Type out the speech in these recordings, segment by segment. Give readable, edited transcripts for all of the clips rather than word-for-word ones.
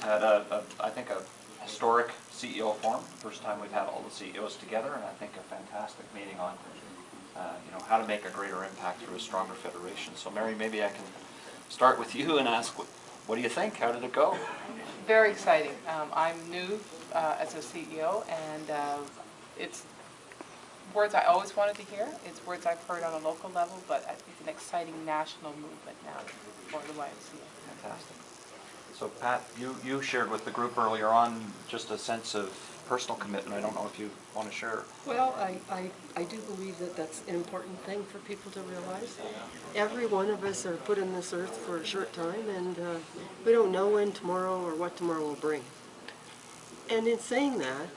had I think a historic CEO forum. First time we've had all the CEOs together, and I think a fantastic meeting on how to make a greater impact through a stronger federation. So Mary, maybe I can start with you and ask, what do you think? How did it go? Very exciting. I'm new as a CEO, and it's words I always wanted to hear. It's words I've heard on a local level, but it's an exciting national movement now for the YMCA. Fantastic. So Pat, you shared with the group earlier on just a sense of personal commitment. I don't know if you want to share. Well, I do believe that that's an important thing for people to realize. Every one of us are put on this earth for a short time, and we don't know when tomorrow or what tomorrow will bring. And in saying that,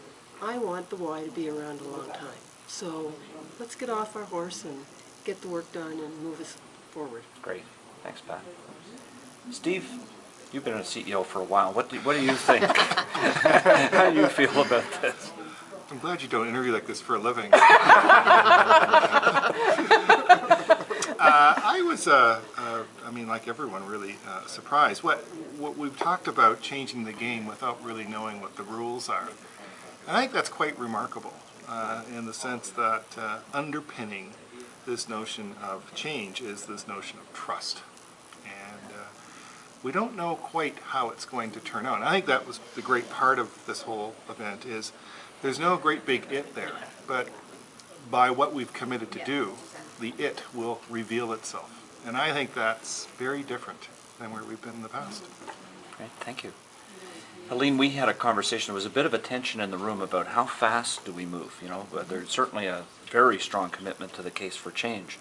I want the Y to be around a long time. So let's get off our horse and get the work done and move us forward. Great. Thanks, Pat. Steve, you've been a CEO for a while. What do you think? How do you feel about this? I'm glad you don't interview like this for a living. I was, I mean, like everyone, really surprised. What we've talked about, changing the game without really knowing what the rules are. I think that's quite remarkable in the sense that underpinning this notion of change is this notion of trust. And we don't know quite how it's going to turn out. And I think that was the great part of this whole event is there's no great big it there, but by what we've committed to do, the it will reveal itself. And I think that's very different than where we've been in the past. Great, thank you. Helene, we had a conversation. There was a bit of a tension in the room about how fast do we move. You know, there's certainly a very strong commitment to the case for change.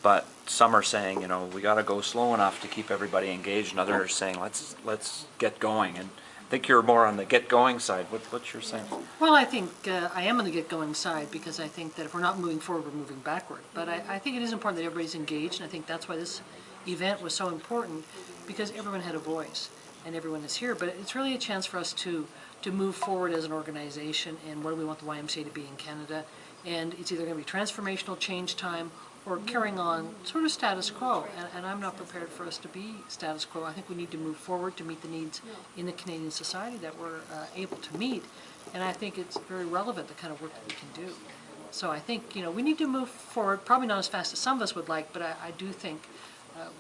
But some are saying, you know, we got to go slow enough to keep everybody engaged, and others are saying, let's get going. And I think you're more on the get going side. What's your sense? Well, I think I am on the get going side because I think that if we're not moving forward, we're moving backward. But I think it is important that everybody's engaged, and I think that's why this event was so important, because everyone had a voice and everyone is here. But it's really a chance for us to move forward as an organization and what do we want the YMCA to be in Canada. And it's either going to be transformational change time or carrying on sort of status quo, and I'm not prepared for us to be status quo. I think we need to move forward to meet the needs in the Canadian society that we're able to meet, and I think it's very relevant, the kind of work that we can do. So I think, you know, we need to move forward, probably not as fast as some of us would like, but I do think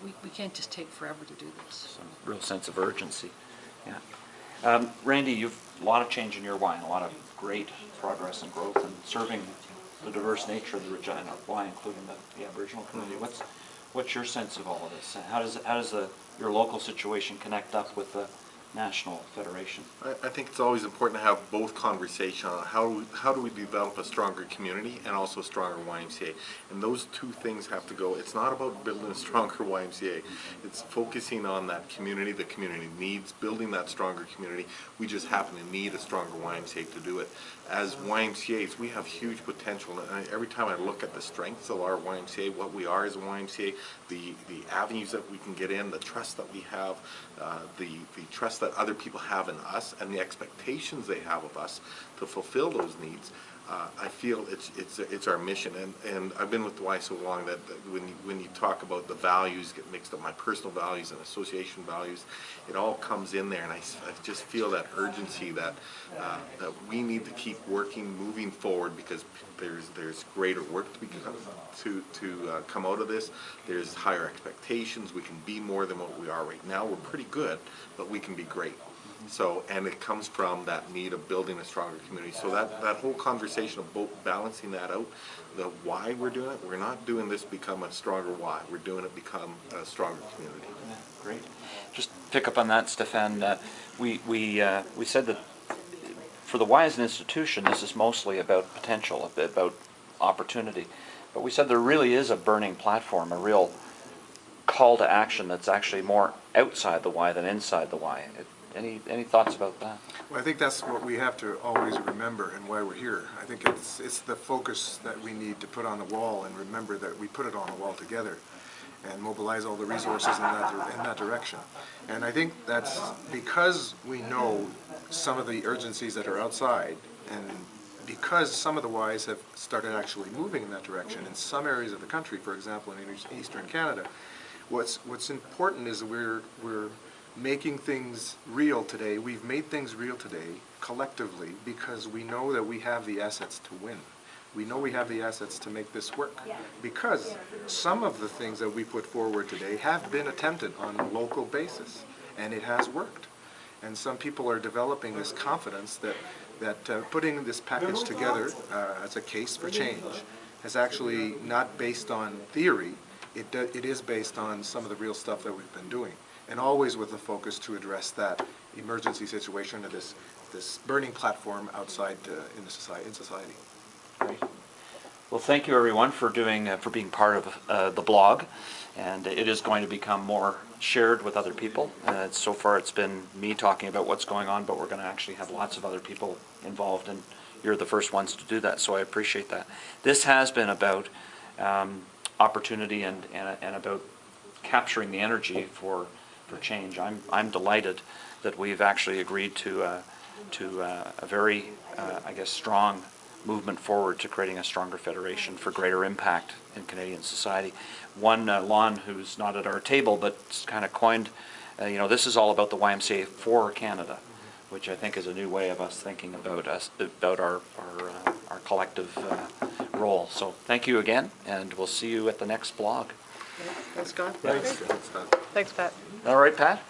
we can't just take forever to do this. Some real sense of urgency, yeah. Randy, you've a lot of change in your Y and a lot of great progress and growth and serving the diverse nature of the Regina Y, including the Aboriginal community. What's your sense of all of this? How does your local situation connect up with the national federation? I think it's always important to have both conversation on how do we develop a stronger community and also a stronger YMCA, and those two things have to go. It's not about building a stronger YMCA, it's focusing on that community, the community needs, building that stronger community. We just happen to need a stronger YMCA to do it. As YMCAs, we have huge potential, and every time I look at the strengths of our YMCA, what we are as a YMCA, the avenues that we can get in, the trust that we have, the trust that other people have in us, and the expectations they have of us to fulfill those needs, I feel it's our mission. And I've been with the Y so long that when you talk about the values get mixed up, my personal values and association values, it all comes in there, and I just feel that urgency that we need to keep working, moving forward, because there's greater work to come out of this. There's higher expectations. We can be more than what we are right now. We're pretty good, but we can be great. So, and it comes from that need of building a stronger community. So that whole conversation of both balancing that out, the why we're doing it, we're not doing this become a stronger Y. We're doing it become a stronger community. Yeah, great. Just pick up on that, Stephane. We said that for the Y as an institution, this is mostly about potential, about opportunity. But we said there really is a burning platform, a real call to action that's actually more outside the Y than inside the Y. Any thoughts about that? Well, I think that's what we have to always remember and why we're here. I think it's the focus that we need to put on the wall, and remember that we put it on the wall together and mobilize all the resources in that direction. And I think that's because we know some of the urgencies that are outside, and because some of the Ys have started actually moving in that direction in some areas of the country, for example in Eastern Canada. What's important is we're making things real today. We've made things real today collectively because we know that we have the assets to win. We know we have the assets to make this work because some of the things that we put forward today have been attempted on a local basis, and it has worked. And some people are developing this confidence that putting this package together as a case for change is actually not based on theory. It is based on some of the real stuff that we've been doing, and always with a focus to address that emergency situation or this burning platform outside in society. Great. Well, thank you everyone for being part of the blog, and it is going to become more shared with other people. So far it's been me talking about what's going on, but we're going to actually have lots of other people involved, and you're the first ones to do that, so I appreciate that. This has been about opportunity and about capturing the energy for change. I'm delighted that we've actually agreed to a very, I guess, strong movement forward to creating a stronger federation for greater impact in Canadian society. One, Lon, who's not at our table, but kind of coined, this is all about the YMCA for Canada, which I think is a new way of us thinking about our collective role. So thank you again, and we'll see you at the next blog. Thanks, Scott. Thanks. Thanks, Pat. All right, Pat?